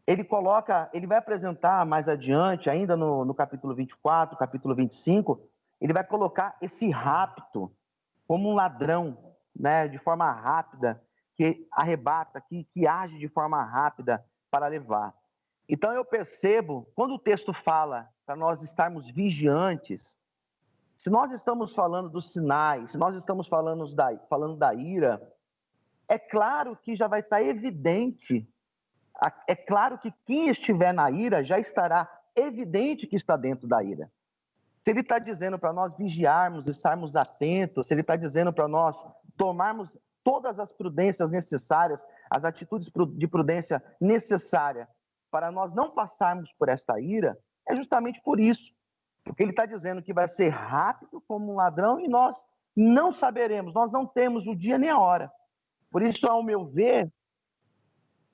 Ele vai apresentar mais adiante, ainda no capítulo 24, capítulo 25, ele vai colocar esse rapto como um ladrão, né, de forma rápida, que arrebata, que age de forma rápida para levar. Então eu percebo, quando o texto fala para nós estarmos vigiantes, se nós estamos falando dos sinais, se nós estamos falando da ira, é claro que já vai estar evidente. É claro que quem estiver na ira já estará evidente que está dentro da ira. Se ele está dizendo para nós vigiarmos, estarmos atentos, se ele está dizendo para nós tomarmos todas as prudências necessárias, as atitudes de prudência necessárias para nós não passarmos por esta ira, é justamente por isso. Porque ele está dizendo que vai ser rápido como um ladrão e nós não saberemos, nós não temos o dia nem a hora. Por isso, ao meu ver...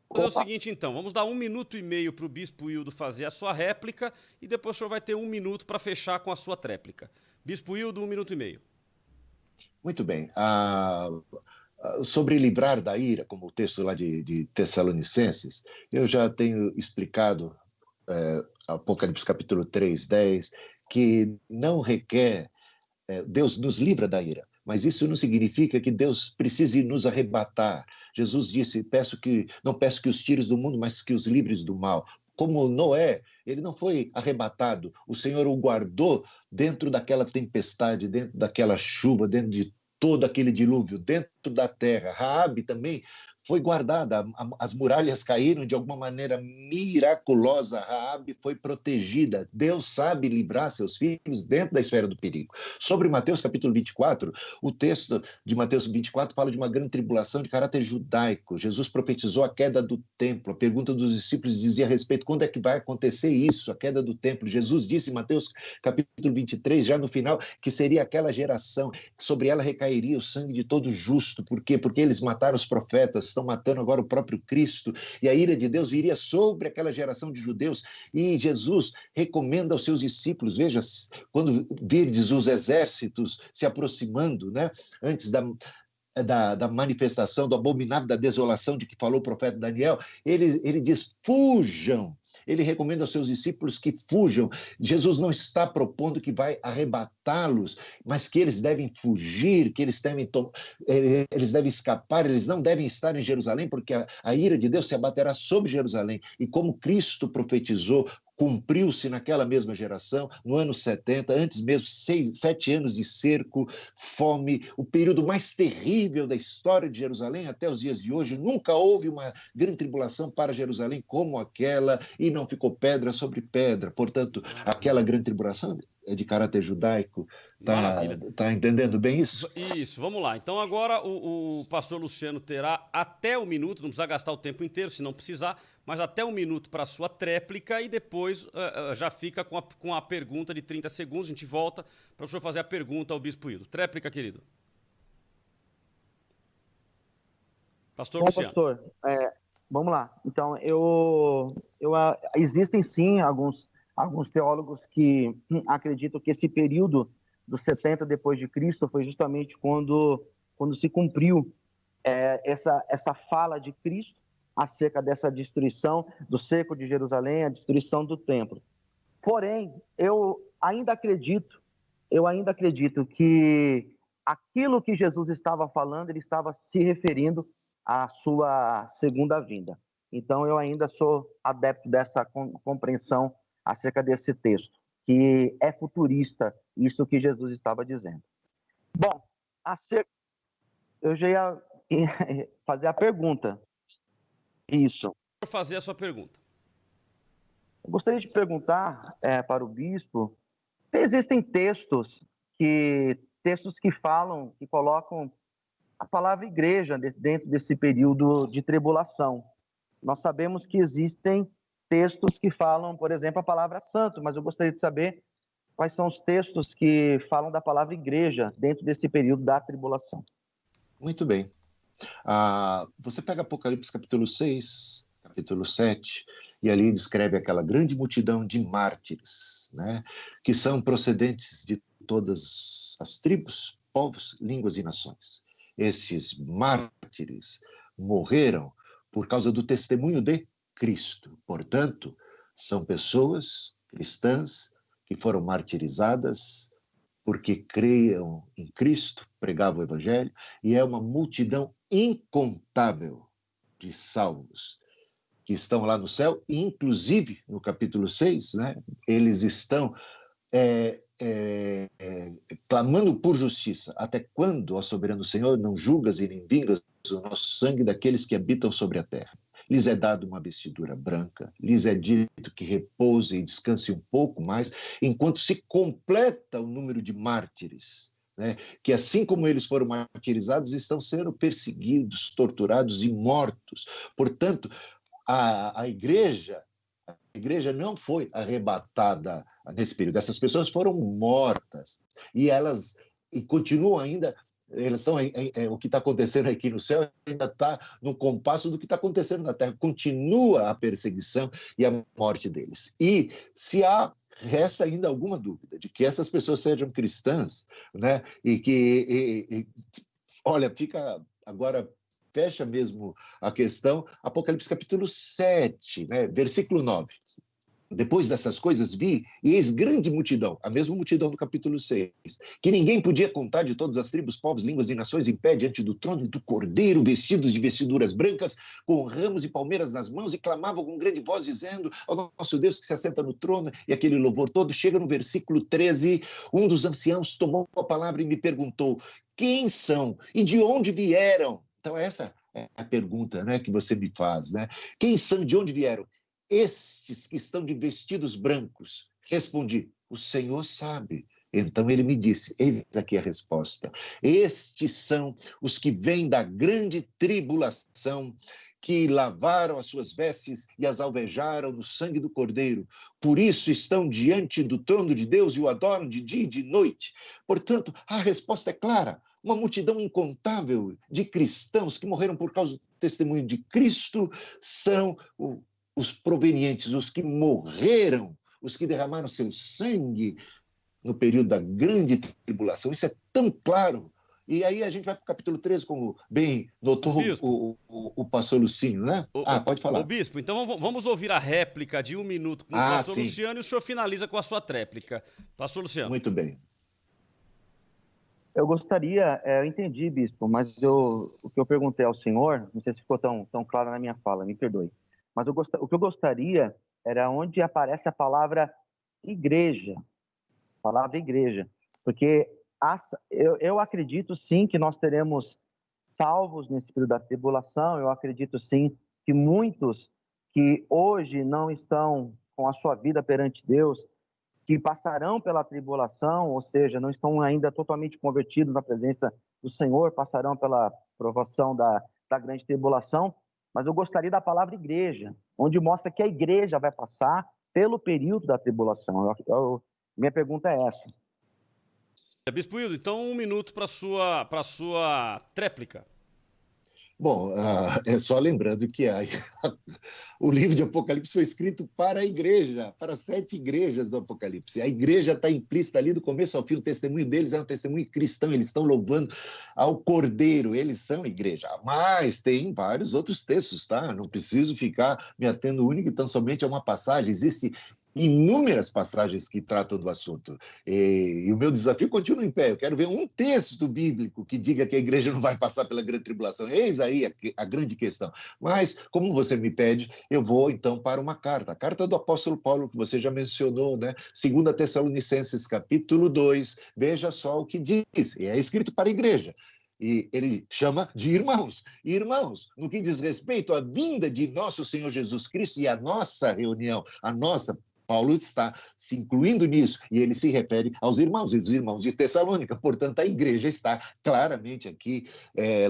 Vamos fazer o seguinte, então. Vamos dar 1 minuto e meio para o Bispo Hildo fazer a sua réplica e depois o senhor vai ter 1 minuto para fechar com a sua tréplica. Bispo Hildo, 1 minuto e meio. Muito bem. Sobre livrar da ira, como o texto lá de Tessalonicenses, eu já tenho explicado, Apocalipse capítulo 3, 10, que não requer, Deus nos livra da ira, mas isso não significa que Deus precise nos arrebatar. Jesus disse, não peço que os tires do mundo, mas que os livres do mal. Como Noé, ele não foi arrebatado, o Senhor o guardou dentro daquela tempestade, dentro daquela chuva, dentro de todo aquele dilúvio, dentro da terra. Raabe também foi guardada, as muralhas caíram de alguma maneira miraculosa, Raabe foi protegida. Deus sabe livrar seus filhos dentro da esfera do perigo. Sobre Mateus capítulo 24, o texto de Mateus 24 fala de uma grande tribulação de caráter judaico. Jesus profetizou a queda do templo. A pergunta dos discípulos dizia a respeito, quando é que vai acontecer isso, a queda do templo? Jesus disse em Mateus capítulo 23, já no final, que seria aquela geração, sobre ela recairia o sangue de todo justo. Por quê? Porque eles mataram os profetas, estão matando agora o próprio Cristo, e a ira de Deus viria sobre aquela geração de judeus, e Jesus recomenda aos seus discípulos, veja, quando virdes os exércitos se aproximando, né, antes da manifestação, do abominável da desolação de que falou o profeta Daniel, ele diz, fujam. Ele recomenda aos seus discípulos que fujam. Jesus não está propondo que vai arrebatá-los, mas que eles devem fugir, que eles devem escapar, eles não devem estar em Jerusalém, porque a ira de Deus se abaterá sobre Jerusalém. E como Cristo profetizou, cumpriu-se naquela mesma geração, no ano 70, antes mesmo, 7 anos de cerco, fome, o período mais terrível da história de Jerusalém até os dias de hoje. Nunca houve uma grande tribulação para Jerusalém como aquela, e não ficou pedra sobre pedra. Portanto, aquela grande tribulação é de caráter judaico. Tá entendendo bem isso? Isso, vamos lá. Então agora o pastor Luciano terá até 1 minuto, não precisa gastar o tempo inteiro, se não precisar, mas até 1 minuto para a sua tréplica e depois já fica com a pergunta de 30 segundos. A gente volta para o senhor fazer a pergunta ao Bispo Hildo. Tréplica, querido. Pastor Luciano. Pastor, vamos lá. Então, existem sim alguns teólogos que acreditam que esse período dos 70 depois de Cristo foi justamente quando se cumpriu essa fala de Cristo acerca dessa destruição do cerco de Jerusalém, a destruição do templo. Porém, eu ainda acredito que aquilo que Jesus estava falando, ele estava se referindo à sua segunda vinda. Então, eu ainda sou adepto dessa compreensão acerca desse texto, que é futurista, isso que Jesus estava dizendo. Bom, eu já ia fazer a pergunta. Isso. Vou fazer a sua pergunta. Eu gostaria de perguntar para o bispo se existem textos que falam, que colocam a palavra igreja dentro desse período de tribulação. Nós sabemos que existem textos que falam, por exemplo, a palavra santo, mas eu gostaria de saber quais são os textos que falam da palavra igreja dentro desse período da tribulação. Muito bem. Você pega Apocalipse capítulo 6, capítulo 7, e ali descreve aquela grande multidão de mártires, né, que são procedentes de todas as tribos, povos, línguas e nações. Esses mártires morreram por causa do testemunho de Cristo. Portanto, são pessoas cristãs que foram martirizadas porque creiam em Cristo, pregavam o Evangelho, e é uma multidão incontável de salvos que estão lá no céu, e inclusive no capítulo 6, né, eles estão clamando por justiça. Até quando, ó soberano Senhor, não julgas e nem vingas o nosso sangue daqueles que habitam sobre a terra? Lhes é dado uma vestidura branca, lhes é dito que repousem e descansem um pouco mais, enquanto se completa o número de mártires, né, que assim como eles foram martirizados, estão sendo perseguidos, torturados e mortos. Portanto, a igreja não foi arrebatada nesse período. Essas pessoas foram mortas e continuam ainda Eles estão o que está acontecendo aqui no céu ainda está no compasso do que está acontecendo na terra. Continua a perseguição e a morte deles. E se resta ainda alguma dúvida de que essas pessoas sejam cristãs, né? E que, olha, fica agora, fecha mesmo a questão, Apocalipse capítulo 7, né? Versículo 9. Depois dessas coisas vi, e eis grande multidão, a mesma multidão do capítulo 6, que ninguém podia contar, de todas as tribos, povos, línguas e nações, em pé diante do trono e do Cordeiro, vestidos de vestiduras brancas, com ramos e palmeiras nas mãos, e clamavam com grande voz, dizendo ao nosso Deus que se assenta no trono, e aquele louvor todo. Chega no versículo 13, um dos anciãos tomou a palavra e me perguntou: quem são e de onde vieram? Então essa é a pergunta, né, que você me faz, né? Quem são e de onde vieram? Estes que estão de vestidos brancos. Respondi: o Senhor sabe. Então ele me disse, eis aqui a resposta: estes são os que vêm da grande tribulação, que lavaram as suas vestes e as alvejaram no sangue do Cordeiro. Por isso estão diante do trono de Deus e o adoram de dia e de noite. Portanto, a resposta é clara. Uma multidão incontável de cristãos que morreram por causa do testemunho de Cristo são os provenientes, os que morreram, os que derramaram seu sangue no período da grande tribulação. Isso é tão claro. E aí a gente vai para o capítulo 13, como bem notou o pastor Luciano, né? Pode falar. Ô, bispo, então vamos ouvir a réplica de 1 minuto com o pastor sim. Luciano, e o senhor finaliza com a sua tréplica. Pastor Luciano. Muito bem. Eu gostaria, eu entendi, bispo, mas o que eu perguntei ao senhor, não sei se ficou tão claro na minha fala, me perdoe. Mas o que eu gostaria era onde aparece a palavra igreja. Porque eu acredito sim que nós teremos salvos nesse período da tribulação. Eu acredito sim que muitos que hoje não estão com a sua vida perante Deus, que passarão pela tribulação, ou seja, não estão ainda totalmente convertidos na presença do Senhor, passarão pela provação da grande tribulação. Mas eu gostaria da palavra igreja, onde mostra que a igreja vai passar pelo período da tribulação. Minha pergunta é essa. Bispo Hildo, então 1 minuto para a sua tréplica. Bom, é só lembrando que o livro de Apocalipse foi escrito para a igreja, para 7 igrejas do Apocalipse. A igreja está implícita ali do começo ao fim. O testemunho deles é um testemunho cristão. Eles estão louvando ao Cordeiro. Eles são igreja. Mas tem vários outros textos, tá? Não preciso ficar me atendo único e tão somente a uma passagem. Existe inúmeras passagens que tratam do assunto. E o meu desafio continua em pé. Eu quero ver um texto bíblico que diga que a igreja não vai passar pela grande tribulação. Eis aí a grande questão. Mas, como você me pede, eu vou então para uma carta. A carta do apóstolo Paulo, que você já mencionou, né? 2 Tessalonicenses, capítulo 2. Veja só o que diz. E é escrito para a igreja. E ele chama de irmãos. Irmãos, no que diz respeito à vinda de nosso Senhor Jesus Cristo e à nossa reunião, Paulo está se incluindo nisso, e ele se refere aos irmãos, e os irmãos de Tessalônica. Portanto, a igreja está claramente aqui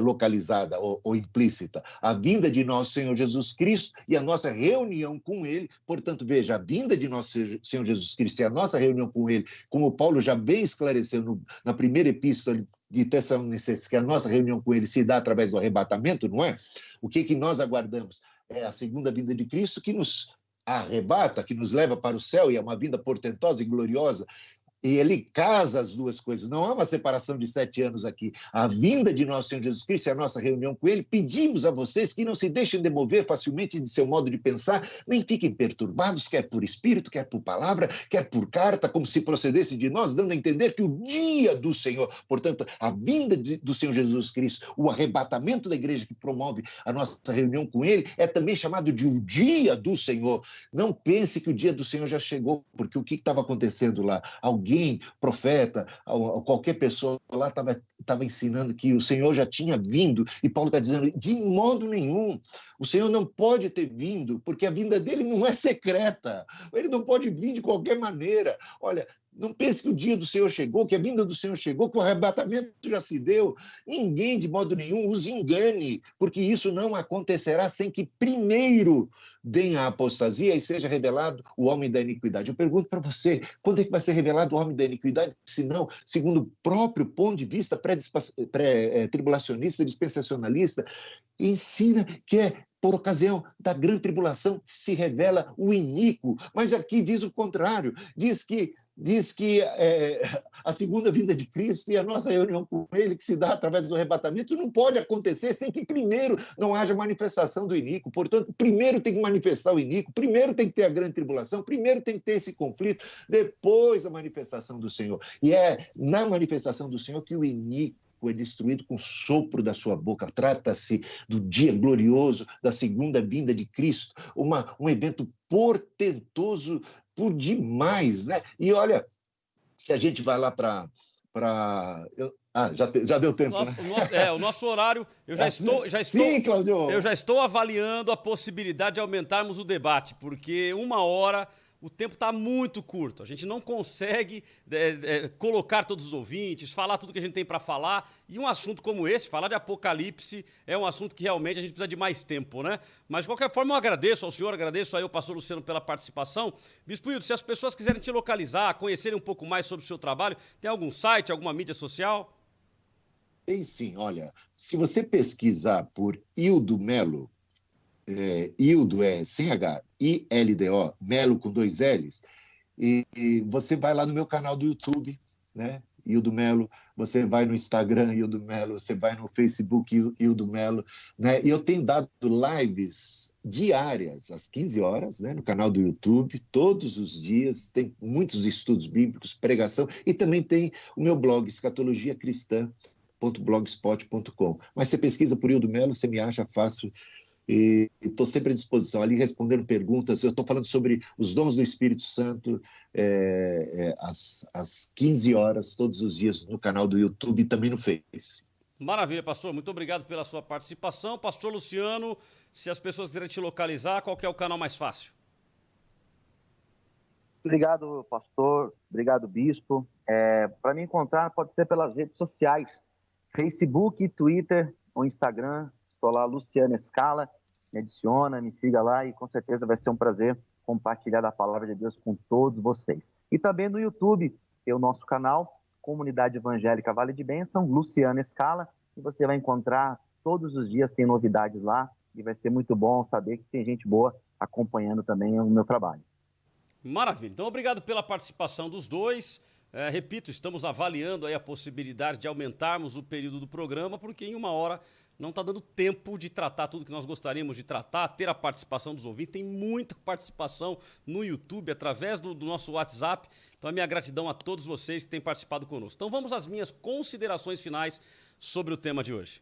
localizada ou implícita. A vinda de nosso Senhor Jesus Cristo e a nossa reunião com ele. Portanto, veja, a vinda de nosso Senhor Jesus Cristo e a nossa reunião com ele, como Paulo já bem esclareceu na primeira epístola de Tessalonicenses, que a nossa reunião com ele se dá através do arrebatamento, não é? O que nós aguardamos? É a segunda vinda de Cristo, que nos arrebata, que nos leva para o céu, e é uma vinda portentosa e gloriosa. E ele casa as duas coisas. Não há uma separação de 7 anos aqui. A vinda de nosso Senhor Jesus Cristo e a nossa reunião com ele. Pedimos a vocês que não se deixem demover facilmente de seu modo de pensar, nem fiquem perturbados, quer por espírito, quer por palavra, quer por carta, como se procedesse de nós, dando a entender que o dia do Senhor, portanto, a vinda do Senhor Jesus Cristo, o arrebatamento da igreja que promove a nossa reunião com ele, é também chamado de o dia do Senhor. Não pense que o dia do Senhor já chegou, porque o que estava acontecendo lá? Alguém, profeta, qualquer pessoa lá estava ensinando que o Senhor já tinha vindo, e Paulo está dizendo, de modo nenhum, o Senhor não pode ter vindo, porque a vinda dele não é secreta, ele não pode vir de qualquer maneira. Olha, Não pense que o dia do Senhor chegou, que a vinda do Senhor chegou, que o arrebatamento já se deu. Ninguém, de modo nenhum, os engane, porque isso não acontecerá sem que primeiro venha a apostasia e seja revelado o homem da iniquidade. Eu pergunto para você, quando é que vai ser revelado o homem da iniquidade? Se não, segundo o próprio ponto de vista pré-tribulacionista, dispensacionalista, ensina que é por ocasião da grande tribulação que se revela o iníquo. Mas aqui diz o contrário, diz que a segunda vinda de Cristo e a nossa reunião com Ele, que se dá através do arrebatamento, não pode acontecer sem que primeiro não haja manifestação do iníquo. Portanto, primeiro tem que manifestar o iníquo, primeiro tem que ter a grande tribulação, primeiro tem que ter esse conflito, depois a manifestação do Senhor. E é na manifestação do Senhor que o iníquo é destruído com o sopro da sua boca. Trata-se do dia glorioso da segunda vinda de Cristo, um evento portentoso por demais, né? E olha, se a gente vai lá para já deu tempo, né? O nosso horário, Sim, Claudio. Eu já estou avaliando a possibilidade de aumentarmos o debate, porque 1 hora o tempo está muito curto. A gente não consegue colocar todos os ouvintes, falar tudo que a gente tem para falar. E um assunto como esse, falar de Apocalipse, é um assunto que realmente a gente precisa de mais tempo, né? Mas, de qualquer forma, eu agradeço ao senhor, agradeço aí ao pastor Luciano pela participação. Bispo Hildo, se as pessoas quiserem te localizar, conhecerem um pouco mais sobre o seu trabalho, tem algum site, alguma mídia social? Tem sim, olha, se você pesquisar por Hildo Melo, Hildo é sem H, I-L-D-O, Melo com 2 L's, e você vai lá no meu canal do YouTube, né, Hildo Melo, você vai no Instagram, Hildo Melo, você vai no Facebook, Hildo Melo, né, e eu tenho dado lives diárias, às 15 horas, né, no canal do YouTube, todos os dias, tem muitos estudos bíblicos, pregação, e também tem o meu blog, escatologiacristã.blogspot.com. Mas você pesquisa por Hildo Melo, você me acha fácil. E estou sempre à disposição ali respondendo perguntas. Eu estou falando sobre os dons do Espírito Santo às 15 horas, todos os dias, no canal do YouTube e também no Face. Maravilha, pastor. Muito obrigado pela sua participação. Pastor Luciano, se as pessoas quiserem te localizar, qual que é o canal mais fácil? Obrigado, pastor. Obrigado, bispo. Para me encontrar, pode ser pelas redes sociais. Facebook, Twitter ou Instagram. Estou lá, Luciano Escala. Me adiciona, me siga lá e com certeza vai ser um prazer compartilhar a palavra de Deus com todos vocês. E também no YouTube, tem o nosso canal, Comunidade Evangélica Vale de Bênção, Luciano Escala, e você vai encontrar todos os dias, tem novidades lá, e vai ser muito bom saber que tem gente boa acompanhando também o meu trabalho. Maravilha. Então, obrigado pela participação dos dois. Repito, estamos avaliando aí a possibilidade de aumentarmos o período do programa, porque em 1 hora não está dando tempo de tratar tudo que nós gostaríamos de tratar, ter a participação dos ouvintes. Tem muita participação no YouTube, através do nosso WhatsApp. Então, a minha gratidão a todos vocês que têm participado conosco. Então, vamos às minhas considerações finais sobre o tema de hoje.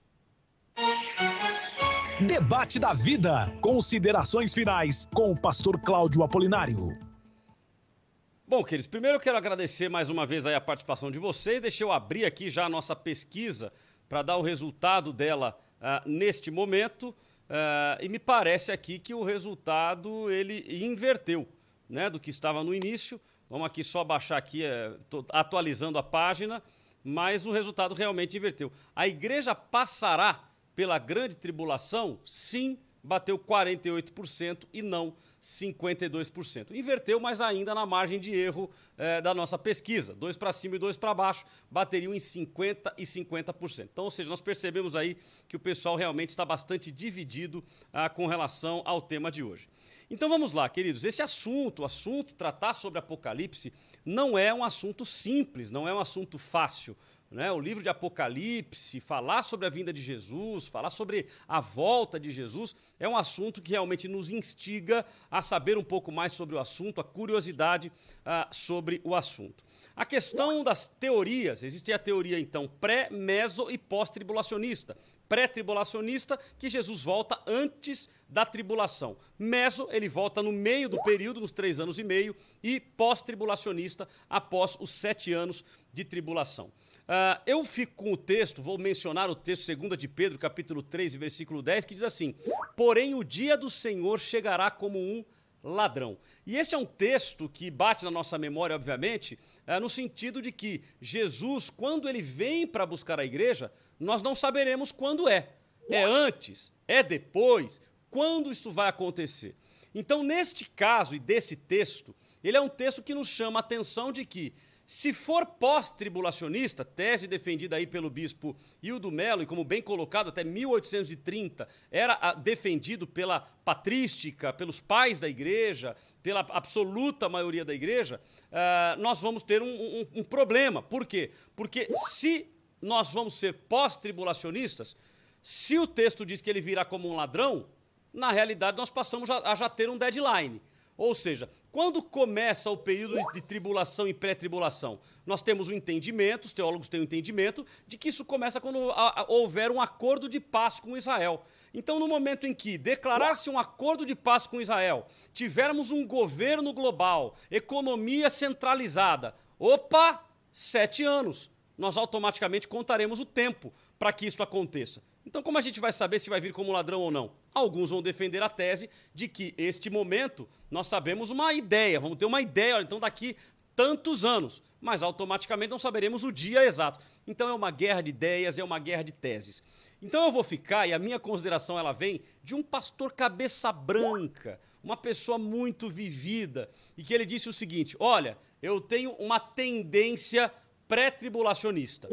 Debate da Vida. Considerações finais com o pastor Cláudio Apolinário. Bom, queridos, primeiro eu quero agradecer mais uma vez aí a participação de vocês. Deixa eu abrir aqui já a nossa pesquisa para dar o resultado dela neste momento. E me parece aqui que o resultado ele inverteu, né, do que estava no início. Vamos aqui só baixar aqui, atualizando a página, mas o resultado realmente inverteu. A igreja passará pela grande tribulação? Sim, bateu 48% e não 52%. Inverteu, mas ainda na margem de erro da nossa pesquisa. 2 para cima e 2 para baixo, bateriam em 50% e 50%. Então, ou seja, nós percebemos aí que o pessoal realmente está bastante dividido com relação ao tema de hoje. Então vamos lá, queridos. Esse assunto, tratar sobre Apocalipse, não é um assunto simples, não é um assunto fácil. Né? O livro de Apocalipse, falar sobre a vinda de Jesus, falar sobre a volta de Jesus, é um assunto que realmente nos instiga a saber um pouco mais sobre o assunto, a curiosidade sobre o assunto. A questão das teorias, existe a teoria, então, pré-, meso e pós-tribulacionista. Pré-tribulacionista, que Jesus volta antes da tribulação. Meso, ele volta no meio do período, nos 3 anos e meio, e pós-tribulacionista, após os 7 anos de tribulação. Eu fico com o texto, vou mencionar o texto 2 de Pedro, capítulo 3, versículo 10, que diz assim: porém o dia do Senhor chegará como um ladrão. E este é um texto que bate na nossa memória, obviamente, no sentido de que Jesus, quando ele vem para buscar a igreja, nós não saberemos quando é. É antes, é depois, quando isso vai acontecer. Então, neste caso e deste texto, ele é um texto que nos chama a atenção de que, se for pós-tribulacionista, tese defendida aí pelo bispo Hildo Melo, e como bem colocado, até 1830, era defendido pela patrística, pelos pais da igreja, pela absoluta maioria da igreja, nós vamos ter um problema. Por quê? Porque se nós vamos ser pós-tribulacionistas, se o texto diz que ele virá como um ladrão, na realidade nós passamos a já ter um deadline. Ou seja, quando começa o período de tribulação e pré-tribulação, nós temos um entendimento, os teólogos têm um entendimento, de que isso começa quando houver um acordo de paz com Israel. Então, no momento em que declarar-se um acordo de paz com Israel, tivermos um governo global, economia centralizada, 7 anos, nós automaticamente contaremos o tempo para que isso aconteça. Então, como a gente vai saber se vai vir como ladrão ou não? Alguns vão defender a tese de que este momento nós sabemos uma ideia, vamos ter uma ideia, então daqui tantos anos, mas automaticamente não saberemos o dia exato. Então é uma guerra de ideias, é uma guerra de teses. Então eu vou ficar, e a minha consideração ela vem de um pastor cabeça branca, uma pessoa muito vivida, e que ele disse o seguinte: olha, eu tenho uma tendência pré-tribulacionista.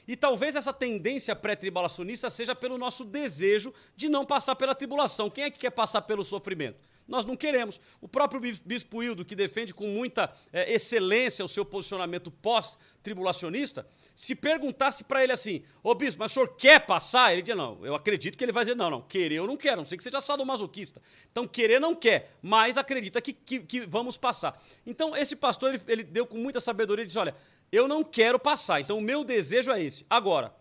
E talvez essa tendência pré-tribulacionista seja pelo nosso desejo de não passar pela tribulação. Quem é que quer passar pelo sofrimento? Nós não queremos. O próprio bispo Hildo, que defende com muita excelência o seu posicionamento pós-tribulacionista, se perguntasse para ele assim: ô bispo, mas o senhor quer passar? Ele diz: não, eu acredito que ele vai dizer: não, querer eu não quero, não sei que seja sadomasoquista. Então, querer não quer, mas acredita que vamos passar. Então, esse pastor, ele deu com muita sabedoria e disse: olha, eu não quero passar, então o meu desejo é esse. Agora,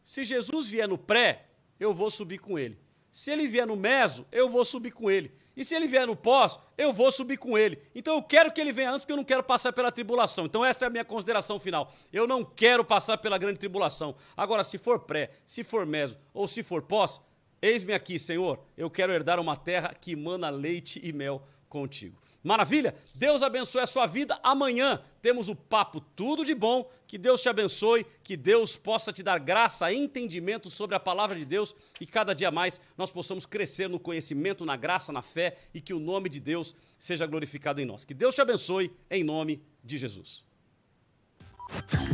se Jesus vier no pré, eu vou subir com ele. Se ele vier no meso, eu vou subir com ele. E se ele vier no pós, eu vou subir com ele. Então eu quero que ele venha antes, porque eu não quero passar pela tribulação. Então essa é a minha consideração final. Eu não quero passar pela grande tribulação. Agora, se for pré, se for meso ou se for pós, eis-me aqui, Senhor. Eu quero herdar uma terra que emana leite e mel contigo. Maravilha? Deus abençoe a sua vida. Amanhã temos o Papo Tudo de Bom. Que Deus te abençoe, que Deus possa te dar graça e entendimento sobre a palavra de Deus e cada dia mais nós possamos crescer no conhecimento, na graça, na fé e que o nome de Deus seja glorificado em nós. Que Deus te abençoe em nome de Jesus.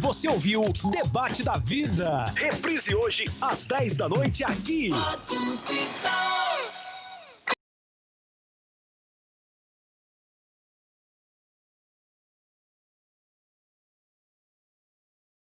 Você ouviu Debate da Vida. Reprise hoje às 10 da noite aqui.